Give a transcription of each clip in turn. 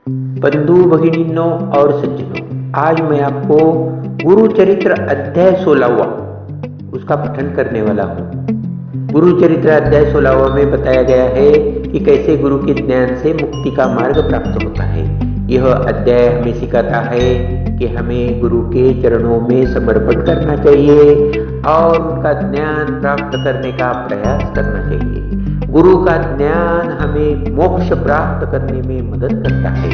बंधु भगिनीनों और सज्जनों, आज मैं आपको गुरु चरित्र अध्याय 16वां उसका पठन करने वाला हूँ। गुरु चरित्र अध्याय 16वां में बताया गया है कि कैसे गुरु के ज्ञान से मुक्ति का मार्ग प्राप्त होता है। यह अध्याय हमें सिखाता है कि हमें गुरु के चरणों में समर्पण करना चाहिए और उनका ज्ञान प्राप्त करने का प्रयास करना चाहिए। गुरु का ज्ञान हमें मोक्ष प्राप्त करने में मदद करता है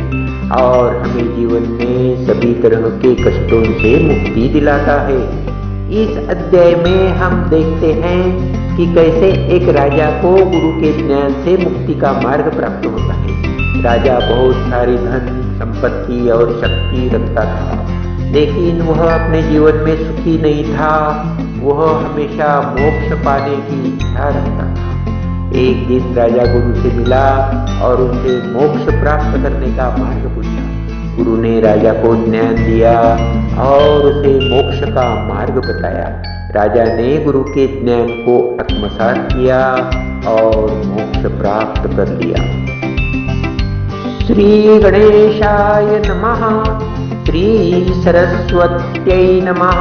और हमें जीवन में सभी तरह के कष्टों से मुक्ति दिलाता है। इस अध्याय में हम देखते हैं कि कैसे एक राजा को गुरु के ज्ञान से मुक्ति का मार्ग प्राप्त होता है। राजा बहुत सारी धन संपत्ति और शक्ति रखता था, लेकिन वह अपने जीवन में सुखी नहीं था। वह हमेशा मोक्ष पाने की इच्छा रखता था। एक दिन राजा गुरु से मिला और उसे मोक्ष प्राप्त करने का मार्ग पूछा। गुरु ने राजा को ज्ञान दिया और उसे मोक्ष का मार्ग बताया। राजा ने गुरु के ज्ञान को आत्मसात किया और मोक्ष प्राप्त कर लिया। श्री गणेशाय नमः, श्री सरस्वत्यै नमः,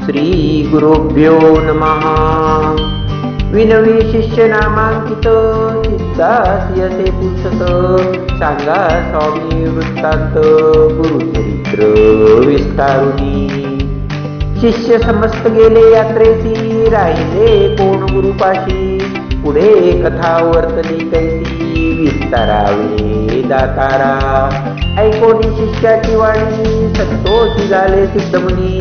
श्री गुरुभ्यो नमः। विनवी शिष्य नामांकित, सिद्धास्यसे पुस्तक, सांगा स्वामी वृत्तांत, गुरुचरित्र विस्तारुनी। शिष्य समस्त गेले यात्रेसी, राहिले कोण गुरुपाशी, पुढे कथा वर्तली कैसी, विस्तारावे दातारा। ऐकोनी शिष्याची वाणी, संतोषी झाले सिद्धमुनी,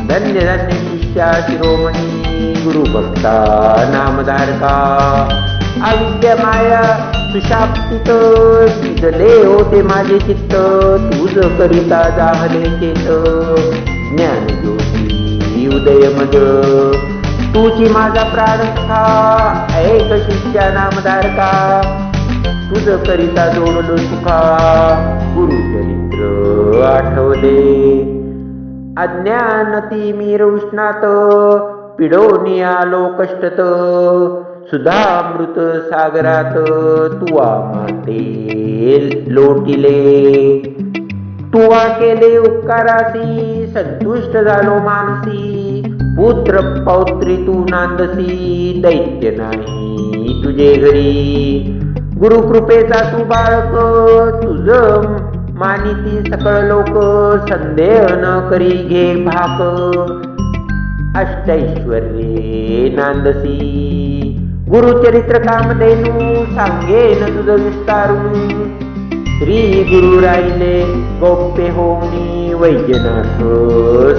धन्य धन्य शिष्या शिरोमणी, गुरु भक्ता नामधारका। अविद्या माया सुशाप्तित, विजले होते माझे चित्त, तुझ करिता जाहले चेत, ज्ञान ज्योती उदय मज, तुझी माझा प्राण सखा, ऐक शिष्या नामधारका, तुझ करिता जोडलो सुखा, गुरु चरित्र आठवले। अज्ञानती मीर उष्णात, पिडोनी आलो कष्टत, सुधामृत सागरात, तुवा माते लोटिले। तुवा केले उपकारासी, संतुष्ट झालो मानसी, पुत्र पौत्री तू नांदसी, दैत्य नाही तुझे घरी। गुरु कृपेचा तू बाळक, तुझ मानिती सकळ लोक, संदेह न करी घे भाक, अष्टैश्वर्ये नांदसी। गुरुचरित्र कामधेनू, सांगेन तुझ विस्तारून, श्री गुरु राहिले गौप्य होनी, वैजनाथ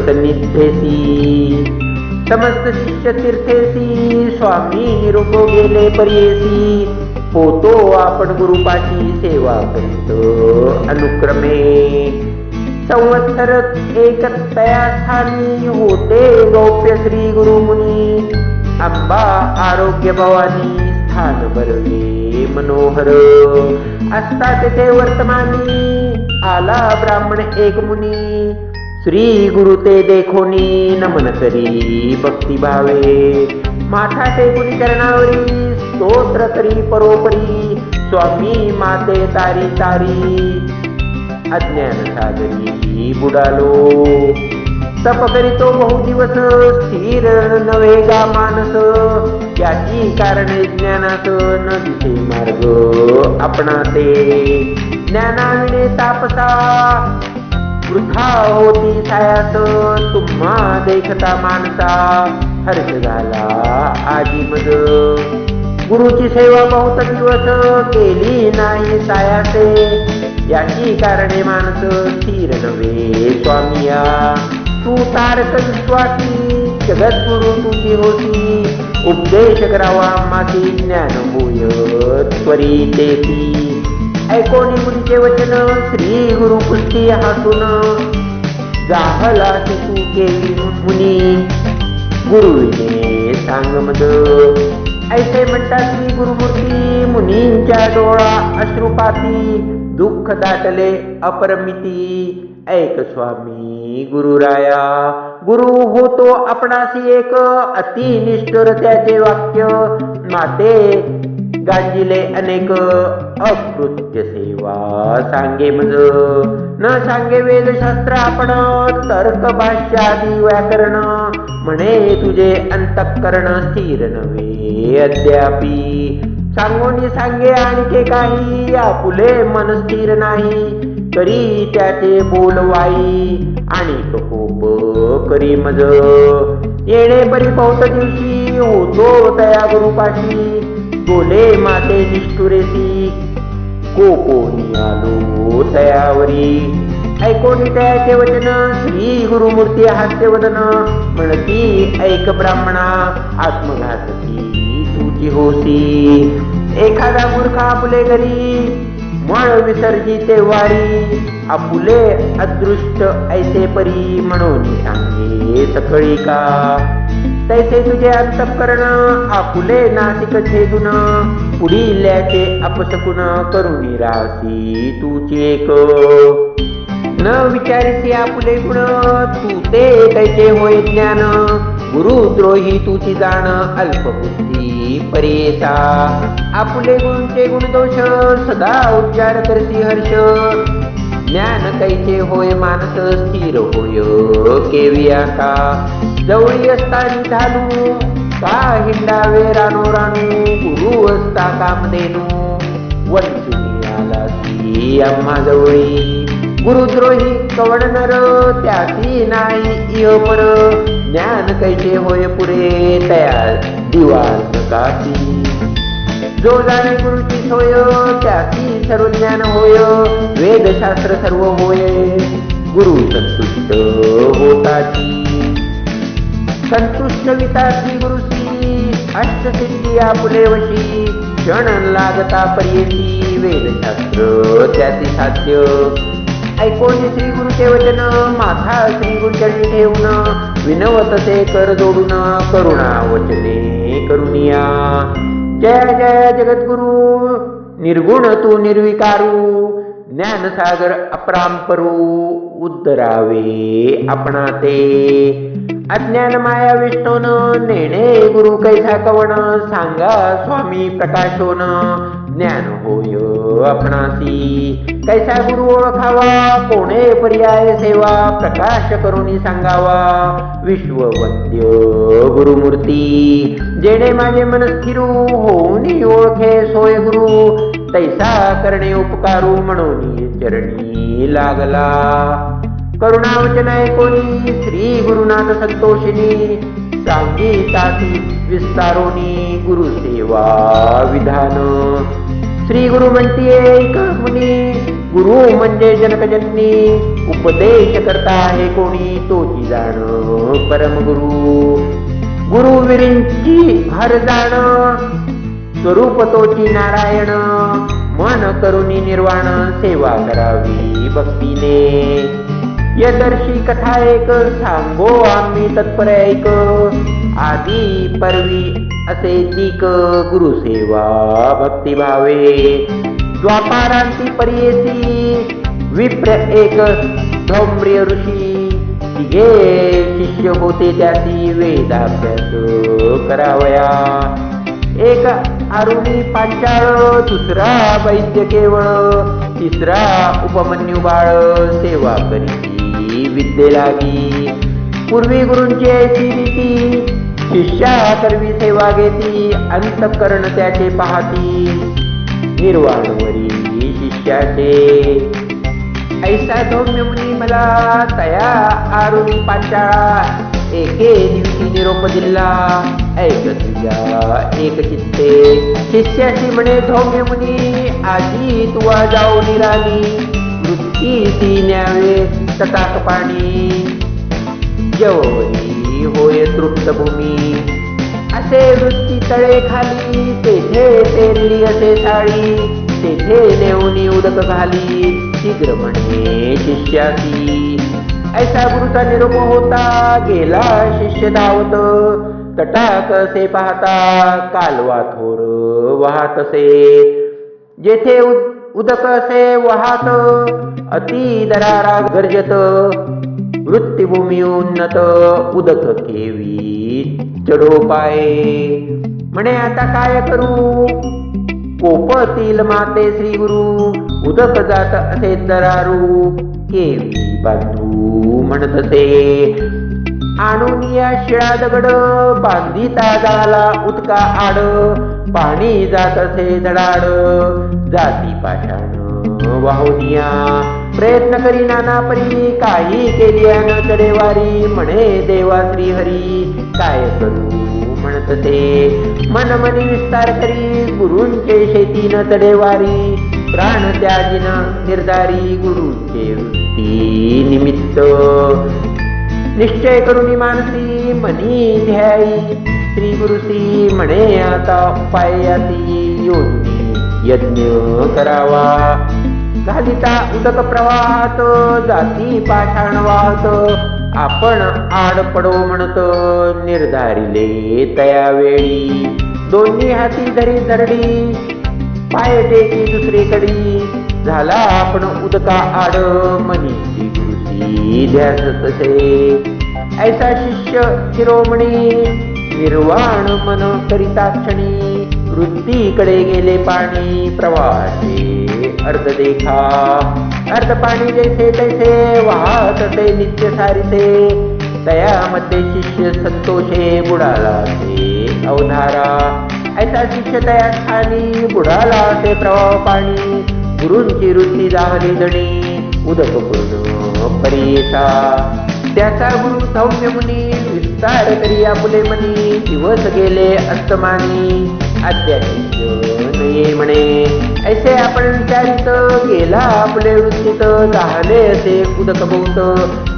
सन्निधेसी। समस्त शिष्य तीर्थेसी, स्वामी निरोप गेले पर्येसी, होतो आपण गुरुपाशी सेवा करीत अनुक्रमे। संवत्सर एक तया स्थानी, होते गौप्य श्री गुरुमुनी, अंबा आरोग्य भवानी, स्थान बरवे मनोहर। असता तेथे वर्तमानी, आला ब्राह्मण एक मुनी, श्री गुरु ते देखोनी, नमन करी भक्ती भावे। माथा टेकुनी चरणावरी, स्तोत्र करी परोपरी, स्वामी माते तारी तारी, अज्ञान सागरी बुडालो। तप करीतो बहु दिवस, स्थिर नव्हे गा मानस, याची कारणे ज्ञानात, न दिसे मार्ग आपणाते। ज्ञानाविने तापसा, वृथा होती सायास, तुम्हा देखता मानसा, हर्ष झाला आजी मज। गुरुची सेवा बहुत दिवस, केली नाही सायासे, याची कारणे मानस, स्थिर नव्हे स्वामिया। तू तारक विश्वासी, जगद्गुरु तुझी होती, उपदेश करावा माती, ज्ञान होय त्वरितेती। ऐकोनी मुनीचे वचन, श्री गुरु पुष्टी हातून, जाहला तू केली मुनी, गुरुविने सांग मद। ऐसे म्हणतात श्री गुरुमूर्ती, मुनींच्या डोळा अश्रुपाती, दुःख दाटले अपरमिती। ऐक स्वामी गुरुराया, गुरु होतो आपणासी एक, अति निष्ठुर त्याचे वाक्य, माते गांजिले अनेक अकृत्य सेवा, सांगे मज न सांगे वेदशास्त्र आपण, तर्क भाष्यादी व्याकरण, म्हणे तुझे अंतःकरण स्थिर नव्हे अद्यापि, सांगोनी सांगे आणखी काही, आपुले मन स्थिर नाही, करी त्याचे बोलवाई आणि कोप करी मज, येणे परी बहुत दिवशी होतो तया गुरुपाशी, बोले माते निष्ठुरेसी कोणी आलो तयावरी, ऐकोनी त्याचे वचन श्री गुरुमूर्ती हास्यवदन, म्हणती ऐक ब्राह्मणा आत्मघातकी तुझी होसी, एखादा मूर्ख आपुले घरी मळ विसर्जिते वारी, आपुले अदृष्ट ऐसे परी म्हणून सांगे सकळी का, तैसे तुझे अंतःकरण आपुले नासिक छेदून, पुढील्याचे अपसकुन करून रासी तूची एक, न विचारिसी आपुले गुण तू ते तैचे होय ज्ञान, गुरुद्रोही तुझी जाण अल्पबुद्धी परेसा, आपुले गुणचे गुणदोष सदा उच्चार करसी हर्ष, ज्ञान कैचे होय मानस स्थिर होय केविया का, जवळी असतानी धालू का हिंडावे रानो रानू, गुरु असता कामधेनू वंचुनी आलासी आम्हा जवळी, गुरुद्रोही कवण नर त्याची नाही इह पर, ज्ञान कैचे होय पुरे तया दिवान कासी, जो जाणे गुरुची सोय त्याची सर्व ज्ञान होय, वेदशास्त्र सर्व होय गुरु संतुष्ट होताची, संतुष्ट विताची गुरुसी अष्टसिद्धी आपुले वशी, क्षण लागता पर्येसी वेदशास्त्र त्याची साध्य, ऐकोनी श्री गुरुचे वचन माथा श्री गुरुचरणी ठेवून, विनवतसे कर जोडून करुणा वचने करुनिया, जय जय जगद्गुरु निर्गुण तू निर्विकारू, ज्ञानसागर अपरांपरू उद्धरावे आपणा ते, अज्ञान माया विष्णून नेणे गुरु कैसा कवण, सांगा स्वामी प्रकाशोन ज्ञान होय आपणासी, कैसा गुरु ओळखावा कोणे पर्याय सेवा, प्रकाश करुनी सांगावा विश्ववंद्य गुरुमूर्ती, जेणे माझे मन स्थिरू होऊनी ओळखे सोय गुरु, तैसा करणे उपकारू म्हणून चरणी लागला, करुणावचन ऐकोनी श्री गुरुनाथ संतोषिनी, सांगीताती विस्तारोनी गुरुसेवा विधान, श्री गुरु म्हणती ऐक मुनी, गुरु म्हणजे जनकजननी, उपदेश करता आहे कोणी तोची जाण परम गुरु, गुरुविरींची हर जाण स्वरूप तोची नारायण, मन करुणी निर्वाण सेवा करावी भक्तीने, यदर्शी कथा एक सांगो आम्ही तत्पर ऐक, आदी परवी असे दिक गुरुसेवा भक्तिभावे, द्वापारांती पर्येसी विप्र एक धौम्रिय ऋषी, तिघे शिष्य होते त्याची वेदाभ्यास करावया, एक आरुणी पांचाळ, दुसरा वैद्य केवळ, तिसरा उपमन्यू बाळ सेवा करी विद्ये लागी, पूर्वी गुरूंची ऐसी रीती शिष्या करवी सेवा घेती, अंतःकरण त्याचे पाहती निर्वाणवरी शिष्याचे, ऐसा धौम्य मुनी मला तया आरुणी पांचाळा, एके दिवशी निरोप दिला ऐक तुझ्या एक चित्ते, शिष्याशी म्हणे धौम्य मुनी आजी तुवा जाऊ निराली, वृत्ती न्यावे तटाक पाणी, जवळी होय तृप्त भूमी, असे वृत्ती तळे खाली, तेथे पेरली असे साळी, तेथे नेऊनी उदक घाली, शीघ्र म्हणे शिष्यासी, ऐसा गुरुचा निरोप होता गेला शिष्य धावत, तटाक असे पाहता कालवा थोर वाहतसे, जेथे उदक असे वाहत अति दरारा गर्जत, वृत्तिभूमी उन्नत उदक केवी चढो पाये, म्हणे आता काय करू कोपतील माते श्री गुरु उदक जात असे दरारू केवी बांधू म्हणत असे आणून या शिळा दगड बांधिता झाला उदका आड पाणी जात असे धडाड जाती पाषाण वाहुनिया प्रयत्न करी नाना परी काही केली न चढेवारी म्हणे देवा श्री हरी काय करू म्हणत ते मन मनी विस्तार करी गुरूंचे शेती न चढेवारी प्राण त्याजिन निर्धारी गुरूंचे वृत्ती निमित्त निश्चय करून मानसी मनी ध्यायी श्री गुरुसी म्हणे आता उपायाती योजनी यज्ञ करावा घालिता उदक प्रवाहात जाती पाषाण वाहत आपण आड पडो म्हणत निर्धारिले तयावेळी दोन्ही हाती धरी धरडी पाय टेकी दुसरीकडी झाला आपण उदका आड मनी गुरुसी ध्यास तसे ऐसा शिष्य शिरोमणी निर्वाण मन करिता क्षणी वृत्तीकडे गेले पाणी प्रवाहाचे अर्ध देखा अर्ध पाणी जैसे तैसे वाहत असे नित्य सारिसे तयामध्ये शिष्य संतोषे बुडाला ते अवधारा ऐसा शिष्य तया ठाणी बुडाला ते प्रवाह पाणी गुरूंची वृत्ती जाहली धणी उदक पूर्ण परेसा त्याचा गुरु सौम्य मुनी विस्तार करी आपुले मनी दिवस गेले अस्तमानी अद्याशिष्य नये म्हणे ऐसे आपण विचारित गेला आपले वृत्तीत जाहले असे उदक बहुत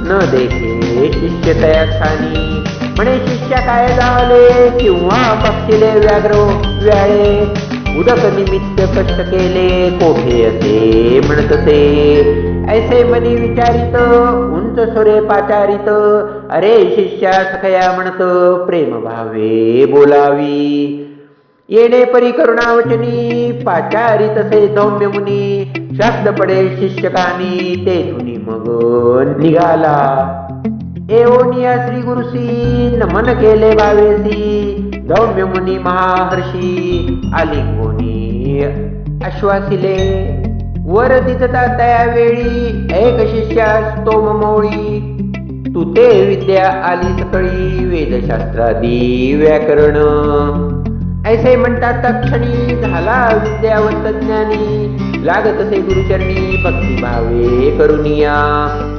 न देखे शिष्य तया स्थानी म्हणे शिष्य काय झाले किंवा पक्षिले व्याघ्र व्याळे उदक निमित्त कष्ट केले कोठे असे म्हणत ते ऐसे मनी विचारित उंच सुरे पाचारित अरे शिष्या सखया म्हणत प्रेम भावे बोलावी येणे परी करुणावचनी पाचारित असे सौम्य मुनी शब्द पडे शिष्यकानी तेथुनी मग निघाला एवोनिया श्री गुरुसी नमन केले भावेसी सौम्य मुनी महाहर्षी आलिंगोनी आश्वासिले वर दिसता त्यावेळी एक शिष्यास तो ममोळी तू ते विद्या आली सकळी वेदशास्त्रादी व्याकरण ऐसे म्हणतात तक्षणी झाला विद्यावंत ज्ञानी लागत असे गुरुचरणी भक्ती भावे करुनिया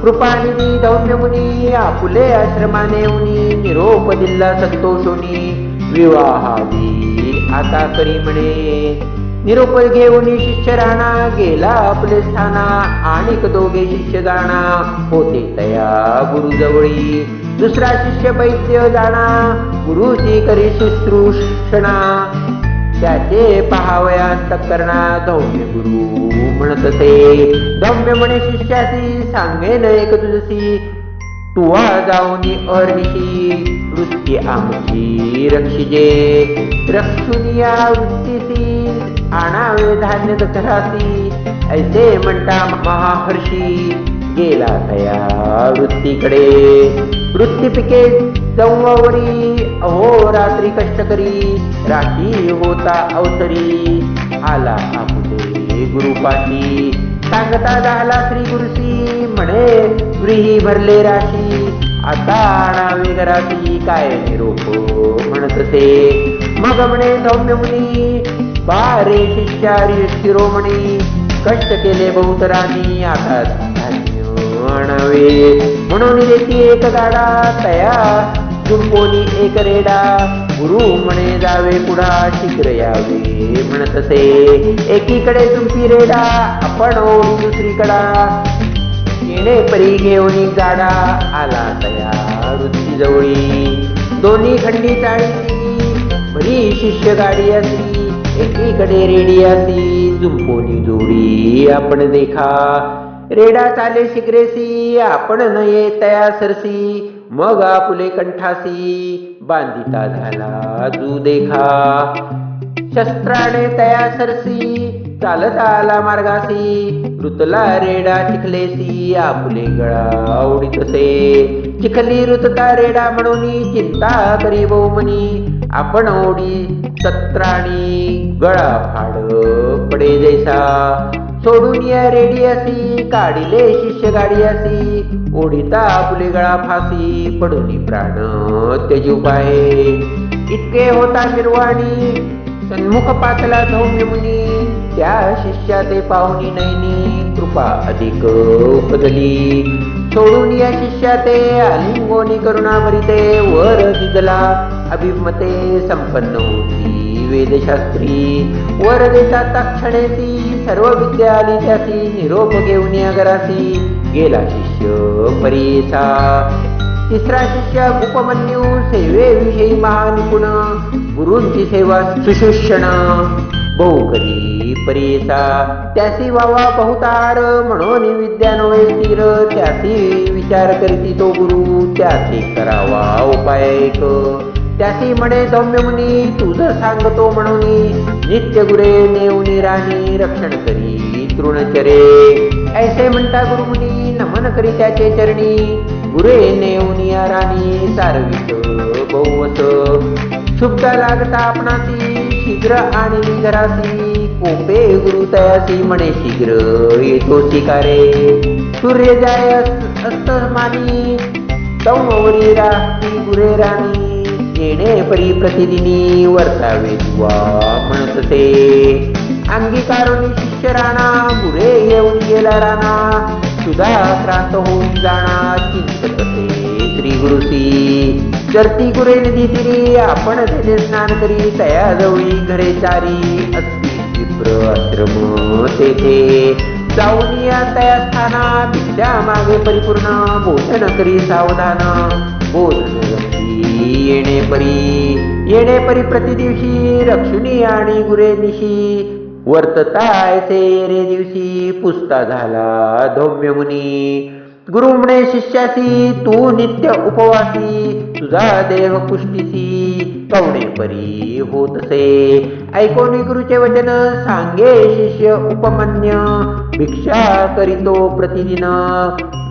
कृपानिधी धौम्य मुनी आपुले आश्रमाने उनी निरोप दिला संतोषोनी विवाहादी आता करी म्हणे निरोप घेऊन शिष्य राणा गेला आपले स्थाना आणिक दोघे शिष्य जाणा होते तया गुरुजवळी दुसरा शिष्य वैद्य जाणा गुरुची करी शुश्रूषणा त्याचे पहावयांत करना धौम्य गुरु म्हणत ते धौम्य म्हणे शिष्यासी सांगेन एक तुझसी तुवा जाऊनी अहर्निशी वृत्ती आमची रक्षिजे रक्षुनिया वृत्तीसी आणावे धान्य दशरासी ऐसे म्हणता महाहर्षी गेला तया वृत्तीकडे वृत्ती पिके जवळवरी अहो रात्री कष्ट करी राशी होता अवतरी आला आपुले गुरुपाशी सांगता झाला श्री गुरुसी म्हणे व्रीही भरले राशी आता आणावे घराती काय निरोप म्हणत ते मग म्हणे सौम्य मुनी बारे शिष्यारी शिरोमणी कष्ट केले बहुतरानी आता धान्य आणावे म्हणून देती एक गाडा तया जुंपोनी एक रेडा गुरु म्हणे जावे पुढा शीघ्र यावे म्हणत असे एकीकडे जुंपी रेडा आपण ओढी दुसरीकडा येणे परी घेऊन गाडा आला तया वृत्ती जवळी दोन्ही खंडी चाळीसी भरी शिष्य गाडी असी एकीकडे रेडी असी जुंपोनी जोडी आपण देखा रेडा चाले शिग्रेसी आपण नये तया सरसी मग आपुले कंठासी बांधिता झाला जू देखा शस्त्राने तया सरसी चालत आला मार्गासी ऋतला रेडा चिखलेसी आपुले गळा ओढीतसे चिखली ऋतता रेडा म्हणून चिंता करी बहुमनी आपण ओढी सत्राणी गळा फाड पडे जैसा सोडून या रेडी असी काढिले शिष्य गाडी असी ओढिता आपुले गळा फासी पडून प्राण त्यजू पाहे इतके होता निर्वाणी सन्मुख पातला सौम्य मुनी त्या शिष्या ते पाहुनी नैनी कृपा अधिक उपजली सोडून या शिष्या ते आलिंगोनी करुणा भरिते वर दिदला अभिमते संपन्न होती वेदशास्त्री वर देता क्षणेसी सर्व विद्या आली त्यासी निरोप घेऊन या घरासी गेला शिष्य परीसा तिसरा शिष्य उपमन्यू सेवेविषयी महानिपुण गुरूंची सेवा सुशिक्षण बहु करी परीसा त्यासी वावा बहुतार म्हणून विद्या नव्हे स्थिर त्यासी विचार करीती तो गुरु त्यासी करावा उपाय एक त्यासी म्हणे सौम्य मुनी तुझ सांगतो म्हणून नित्य गुरे नेऊनी राणी रक्षण करी तृणचरे ऐसे म्हणता गुरुमुनी नमन करी त्याचे चरणी गुरे नेऊनी राणी सारवित बहुवस शुद्ध लागता आपणासी शीघ्र आणि घरासी कोपे गुरु तयासी म्हणे शीघ्र येतो शिकारे सूर्य जाय अस्तमानी तौवरी राहती गुरे राणी येणे परी प्रतिदिनी वर्तावे दुवा म्हणत ते अंगीकारोनी शिष्य राणा गुरे येऊन गेला राणा सुधा क्रांत होऊन जाणा चिंतत ते श्री गुरुसी चरती गुरे नदी तिरी आपण तेथे स्नान करी तया जवळी घरे चारी असती विप्र आश्रम तेथे जाऊन या तया स्थाना भिक्षा मागे परिपूर्ण भोजन करी सावधान भोजन येणे परी प्रतिदिवशी रक्षुनी आणि गुरे निशी वर्तता ऐसे रे दिवशी पुसता झाला धौम्य मुनी गुरु म्हणे शिष्यासी तू नित्य उपवासी तुझा देह पुष्टीसी कवणे परी होतसे ऐकोनी गुरुचे वचन सांगे शिष्य उपमन्य भिक्षा करीतो प्रतिदिन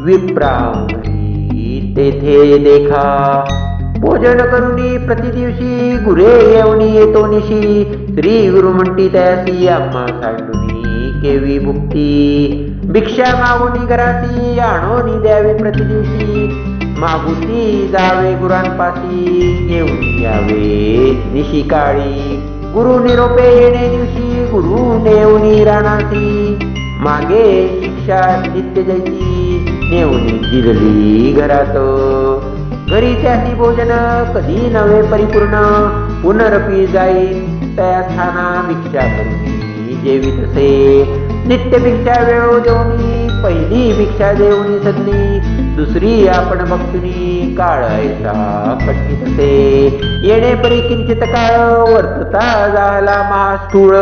विप्रांगी तेथे देखा भोजन करुनी प्रतिदिवशी गुरे येऊनी येतो निशी श्री गुरु म्हणती त्यासी आम्हा सांडुनी केवी भुक्ती भिक्षा मागुनी घरासी आणोनी द्यावी प्रतिदिवशी मागुती जावे गुरांपासी घेऊन यावे निशी काळी गुरु निरोपे येणे दिवशी गुरु नेऊनी राणासी मागे शिक्षा नित्य जैसी नेऊनी दिली घरात घरी त्याची भोजन कधी नव्हे परिपूर्ण पुनरपी जाई त्या स्थाना भिक्षा करुनी जेवितसे नित्य भिक्षा वेळो देऊनी पहिली भिक्षा देऊनी सदनी दुसरी आपण भक्तुनी काळ ऐसा कठीतसे येणे परी किंचित काळ वर्तता झाला महास्थूळ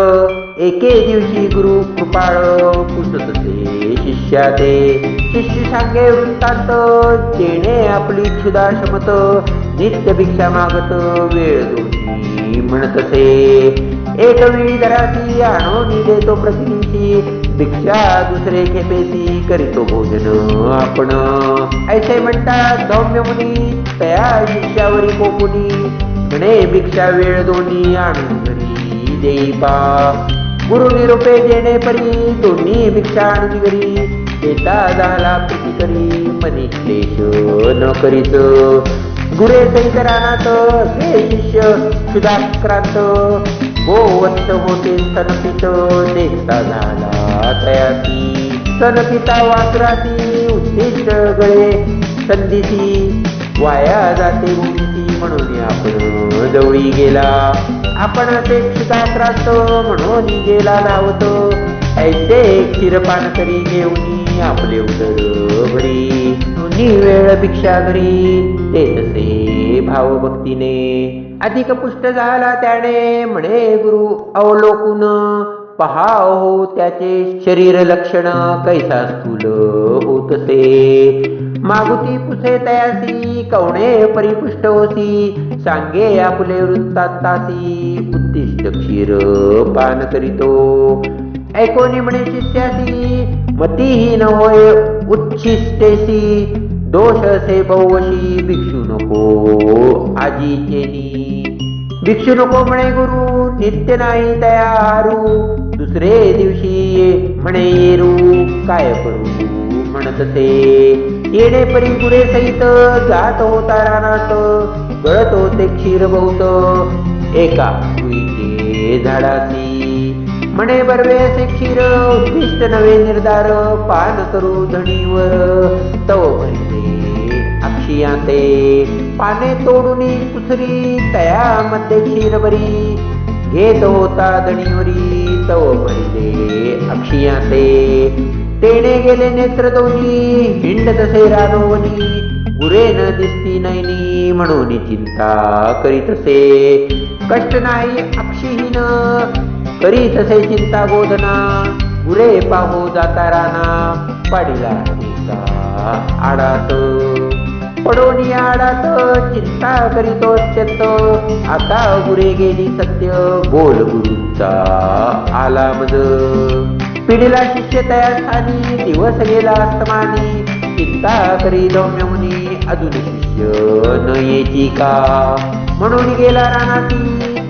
एके दिवशी गुरु कृपाळ पुसतसे शिष्या ते शिष्य सांगे वृत्तांत जेणे आपली क्षुधा शमत नित्य भिक्षा मागत वेळ दोन्ही म्हणतसे एक वेळी घराती आणून देतो प्रतिदिवशी भिक्षा दुसरे खेपेसी करीतो भोजन आपण ऐसे म्हणतात धौम्य मुनी तया शिष्यावरी कोपुनी म्हणे भिक्षा वेळ दोन्ही आणून घरी देई पा गुरु निरोपे जेणे परी दोन्ही भिक्षा आणून घरी देता झाला प्रीती करी मनी क्लेश न करीत गुरे सहित रानात असे शिष्य सुधाक्रांत गोवंत होते स्तनपित देखता झाला तयासी स्तनपिता वासरासी उद्दिष्ट गळे संधीसी वाया जाते भूमीसी म्हणून आपण जवळी गेला आपण ते क्षुधाक्रांत म्हणून गेला धावत ऐसे क्षीरपान करी घेऊनी आपले उदर भरी दोन्ही वेळ भिक्षा घरी देतसे भावभक्तीने अधिक पुष्ट झाला त्याने म्हणे गुरु अवलोकून पहा हो त्याचे शरीर लक्षण कैसा स्थूल होतसे मागुती पुसे तयासी कवणे परिपुष्ट होसी सांगे आपुले वृत्तांतासी उद्दिष्ट क्षीर पान करीतो ऐकोनी म्हणे शिष्यासी मतीहीन होय उच्छिष्टेसी दोष असे बहुवशी भिक्षू नको आजीचेनी भिक्षू नको म्हणे गुरु, नित्य नाही तयारू, दुसरे दिवशी म्हणे येरू, काय करू म्हणत ते. येणे परी पुढे सहित जात होता रानात, गळत होते क्षीर बहुत एका सुईचे झाडाची. म्हणे बरवे असे क्षीर, उद्दिष्ट नवे निर्धार, पान करू धणीवर तव भरिले अक्षियांते. पाने तोडून कुसरी तयामध्ये क्षीर बरी, घेत होता धणीवरी तव भरिले अक्षियांते. तेने गेले नेत्र दोन्ही, हिंड तसे रानोवनी, गुरे न दिसती नैनी, म्हणून चिंता करीतसे. कष्ट नाही अक्षीहीन, करीतसे चिंता गोधना, गुरे पाहू जाता राना, पाडीला आडात. पडोनी आडात चिंता करीतो अत्यंत, आता गुरे गेली सत्य, बोल गुरूंचा आला मज. पिढीला शिष्य तयार स्थानी, दिवस गेला अस्तमानी, चिंता करी धौम्य मुनी, अजून शिष्य न येची का. म्हणून गेला रानाती,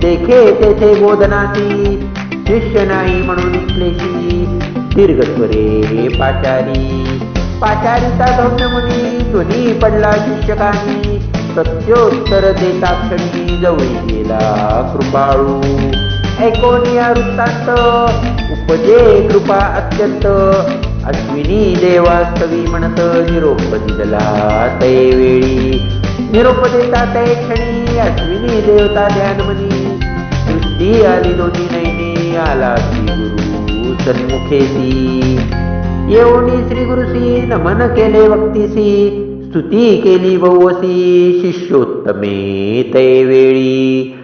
देखे तेथे बोधनाती, शिष्य नाही म्हणून क्लेशी, दीर्घस्वरे पाचारी. पाचारीचा धौम्य मुनी, ध्वनी पडला शिष्यकानी, प्रत्योत्तर देता क्षणी, जवळी गेला कृपाळू. ऐकोनिया वृत्तांत, उपजे कृपा अत्यंत, अश्विनी देवास्तवी म्हणत, निरोप दिला तै वेळी. निरोप देता तै क्षणी, अश्विनी देवता ध्यानमनी, दृष्टी आली दोन्ही नैने, आला श्री गुरु सन्मुखेसी. येऊनी श्री गुरुसी नमन केले वक्तीसी, स्तुती केली बहुवसी, शिष्योत्तमे तै वेळी.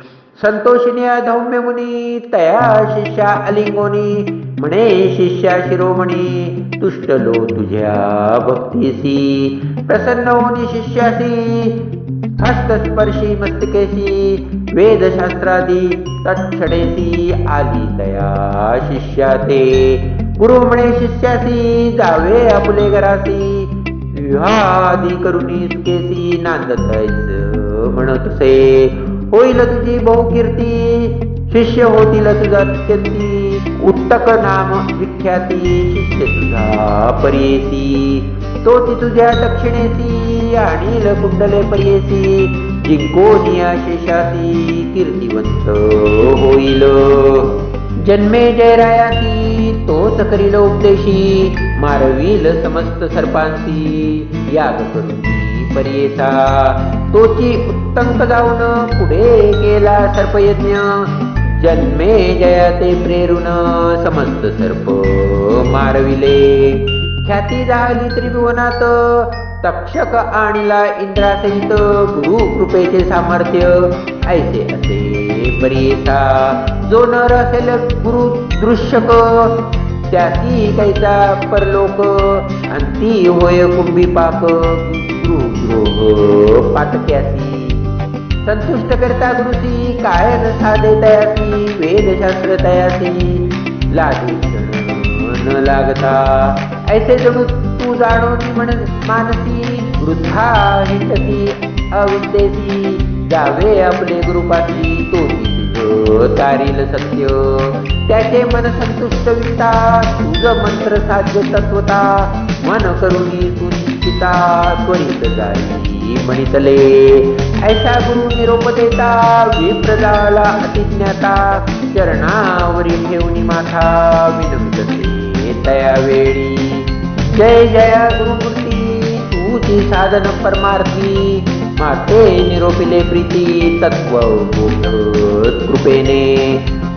संतोषिनी धौम्य मुनी, तया शिष्या अलिंगोनी, म्हणे शिष्या शिरोमणी, तुष्टलो तुझ्या भक्तीसी. प्रसन्न होनी शिष्यासी, हस्तस्पर्शी मस्तकेशी, वेदशास्त्रादी तत्क्षणेसी, आली तया शिष्या ते. गुरु म्हणे शिष्यासी, जावे आपुले घरासी, विवाहादी करुणी सुकेसी, नांदतायच म्हणतसे. होईल तुझी बहुकीर्ती, शिष्य होतील तुझा अत्यंती, उत्तक नाम विख्याती, शिष्य तुझा परियेसी. तोची तुझ्या दक्षिणेसी, आणील कुंडले परियेसी, जिंकोनिया शेषासी, कीर्तिवंत होईल. जन्मे जयरायासी, तोच करील उपदेशी, मारवील समस्त सर्पांसी, याग करून परियेसा. तोची उत्तंक जाऊन पुढे केला सर्पयज्ञ, जन्मे जयाते प्रेरून समस्त सर्प मारविले. ख्याती झाली त्रिभुवनात, तक्षक आणला इंद्रासहित, गुरु कृपेचे सामर्थ्य ऐसे असे परियेसा. जो नर असेल गुरु दृश्यक, त्याची कैसा परलोक, अंती होय कुंभीपाक, गृहद्रोह पातक्यासी. संतुष्ट करता गुरुसी, काय न साधे तयासी, वेदशास्त्र तयासी, लागे क्षण न लागता. ऐसे जणू तू जाणून म्हण मानसी, वृद्धा हिंडती अविद्येसी, जावे आपले गुरुपाशी, तो तुझ तारील सत्य. त्याचे मन संतुष्ट विता, तुझ मंत्र साध्य तत्वता, मन करुणी सुनिश्चिता, त्वरित जाई म्हणितले. ऐसा गुरु निरोप देता, विप्रदाला अतिज्ञाता, चरणावरी ठेवणी माथा, विनम्रते तया वेळी. जय जया गुरुमूर्ती, तूची साधन परमार्थी, माते निरोपिले प्रीती, तत्व कृपेने.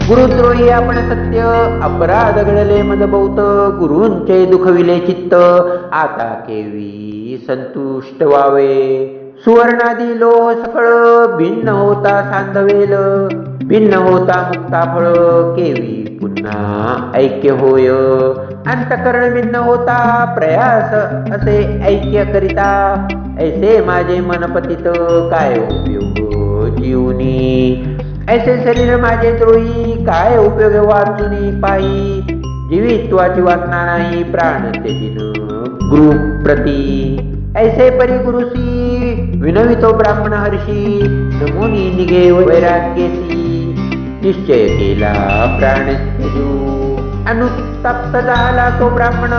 गुरुद्रोही आपण सत्य, अपराध घडले मद बहुत, गुरूंचे दुखविले चित्त, आता केवी संतुष्ट व्हावे. सुवर्णादी लोह सकळ, भिन्न होता सांधवेल, भिन्न होता मुक्ता फळ, केवी पुन्हा ऐक्य होय. अंतकरण भिन्न होता, प्रयास असे ऐक्य करिता, ऐसे माझे मनपतित, काय उपयोग जीवनी. ऐसे शरीर माझे द्रोही, काय उपयोग वाचुनी पायी, जीवित्वाची वासना नाही, प्राण तेजीन गुरु प्रती. ऐसे परी गुरुसी, विनवितो ब्राह्मण हर्षी, नमुनी निघे वैराग्यसी, निश्चय केला प्राण त्यजू. अनुतप्त झाला तो ब्राह्मण,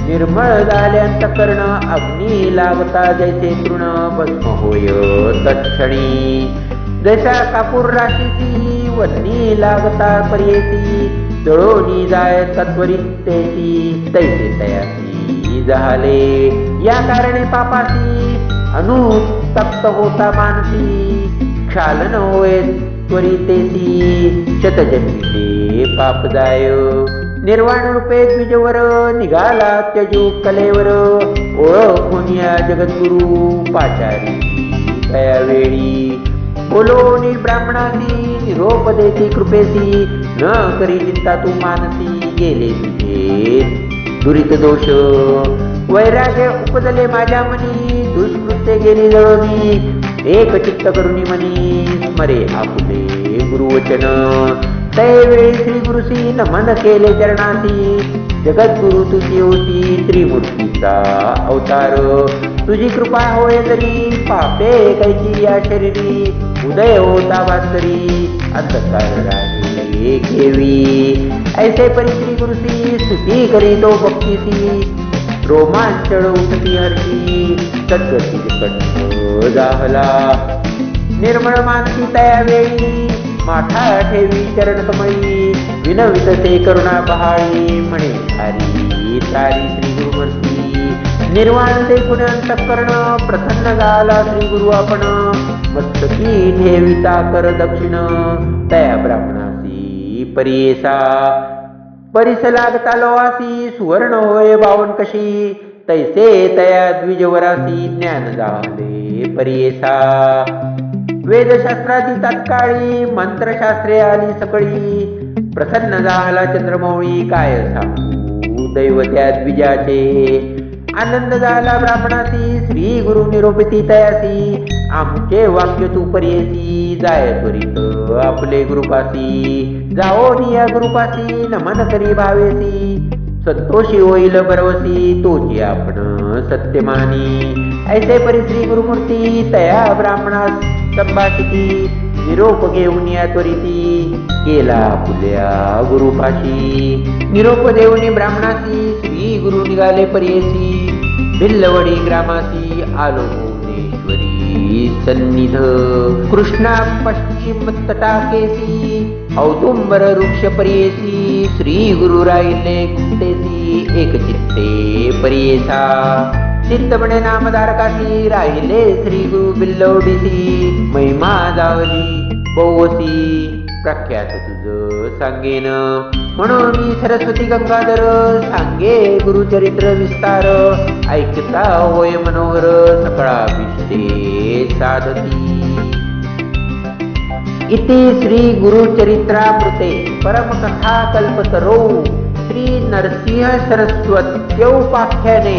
निर्मळ झाले अंतकरण. अग्नी लागता जैसे तृण, भस्म होय तत्क्षणी. जैसा कापूर राशीसी, वन्नी लागता पर्येसी. जळोनी जाय तत्वरितेसी, तैसे तयासी झाले. या कारणे पापासी, अनुतप्त होता मानसी. क्षालन होय त्वरितेसी, शतजन्मी पाप जाय. निर्वाण रूपे द्विजवर, निघाला त्यजू कलेवर. ओळखून या जगद्गुरु पाचारी त्यावेळी. बोलोनी ब्राह्मणासी, निरोप देती कृपेसी. न करी चिंता तू मानसी, गेले तुझे दुरित दोष. वैराग्य उपजले माझ्या मनी, दुष्कृत्य गेली जळोनी. एक चित्त करुणी मनी, स्मरे आपुले गुरुवचन. तैवेळी श्री गुरुसी नमन केले चरणासी. जगद्गुरु तुझी होती, त्रिमूर्तीचा अवतार. तुझी कृपा होय जरी, पापे कैची या शरीरी. उदय होता भास्करी, अंधकार राहिले घेवी. ऐसे परी श्री गुरुसी, स्तुती करीतो भक्तीसी. रोमांचळ उठती हरती, सद्गती कंठ जाहला. निर्मळ मानसी तयावेळी, माठा ठेवी चरण कमळी. विनवित ते करुणा पहाळी, म्हणे हरी तारी श्री गुरुमूर्ती. निर्वाण ते पुण्य अंतःकरण, प्रसन्न झाला श्री गुरु आपण. मस्तकी ठेविता कर दक्षिण, तया ब्राह्मणासी परियेसा. परिस लागता लोवासी, सुवर्ण होय बावन कशी. तैसे तया द्विजवरासी, ज्ञान झाले परियेसा. वेदशास्त्रादी तत्काळी, मंत्रशास्त्रे आली सकळी. प्रसन्न झाला चंद्रमौळी, काय सांगू दैव त्या द्विजाचे. आनंद झाला ब्राह्मणासी, श्री गुरु निरोपिती तयासी. आमचे वाक्य तू पर्येसी, जाय त्वरित आपले गुरुपासी. जाओ निया गुरुपासी, नमन करी भावेसी. संतोषी होईल बरवसी, तोची आपण सत्यमानी. ऐसे परी श्री गुरुमूर्ती, तया ब्राह्मणास संभाषिती. निरोप घेऊन या त्वरिती, गेला फुल्या गुरुपाशी. निरोप देऊनी ब्राह्मणासी, श्री गुरु निघाले पर्येसी. भिल्लवडी ग्रामासी, आलो भुवनेश्वरी सन्निध. कृष्णा पश्चिम तटाकेसी, औदुंबर वृक्ष पर्येसी. श्री गुरु राहिले गुप्तेसी, एक चित्ते पर्येसा. चित्तपणे नामधारकासी, राहिले श्री गुरु बिल्लवडीसी. महिमा जावली बहुवसी, प्रख्यात तुझ सांगेन. म्हणून मी सरस्वती गंगाधर, सांगे गुरुचरित्र विस्तार. ऐकता होय मनोहर, सकळाभिष्टे साधती. इति श्री गुरुचरित्रामृते परमकथा कल्पतरो श्री नरसिंह सरस्वत्योपाख्याने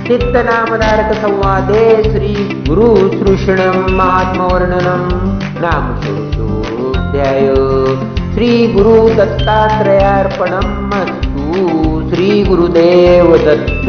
चित्तनामधारक संवादे श्री गुरु सृषणं महात्मवर्णनं नाम षोडशोऽध्याय. श्री गुरु दत्तात्रयार्पणमस्तु. श्री गुरुदेव दत्त.